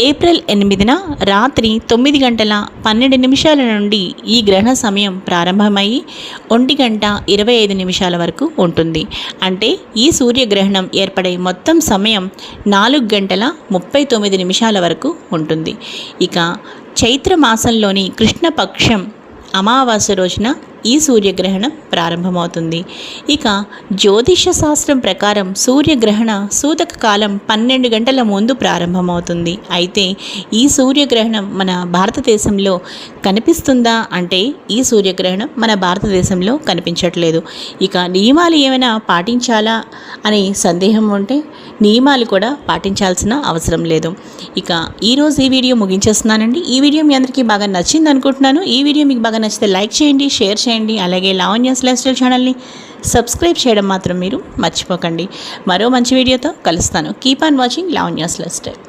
April 8న రాత్రి 9:12 నుండి ఈ గ్రహణ సమయం ప్రారంభమయ్యి 1:25 వరకు ఉంటుంది. అంటే ఈ సూర్యగ్రహణం ఏర్పడే మొత్తం సమయం 4:39 వరకు ఉంటుంది. ఇక చైత్ర మాసంలోని కృష్ణపక్షం అమావాస్య రోజున ఈ సూర్యగ్రహణం ప్రారంభమవుతుంది. ఇక జ్యోతిష శాస్త్రం ప్రకారం సూర్యగ్రహణ సూతక కాలం 12 గంటల ముందు ప్రారంభమవుతుంది. అయితే ఈ సూర్యగ్రహణం మన భారతదేశంలో కనిపిస్తుందా అంటే ఈ సూర్యగ్రహణం మన భారతదేశంలో కనిపించట్లేదు. ఇక నియమాలు ఏమైనా పాటించాలా అనే సందేహం ఉంటే నియమాలు కూడా పాటించాల్సిన అవసరం లేదు. ఇక ఈరోజు ఈ వీడియో ముగించేస్తున్నానండి. ఈ వీడియో మీ అందరికీ బాగా నచ్చింది అనుకుంటున్నాను. ఈ వీడియో మీకు బాగా నచ్చితే లైక్ చేయండి, షేర్ చేయండి. అలాగే లావణ్యాస్ లైఫ్ స్టైల్ ఛానల్ని సబ్స్క్రైబ్ చేయడం మాత్రం మీరు మర్చిపోకండి. మరో మంచి వీడియోతో కలుస్తాను. Keep on watching Lavanya's life style.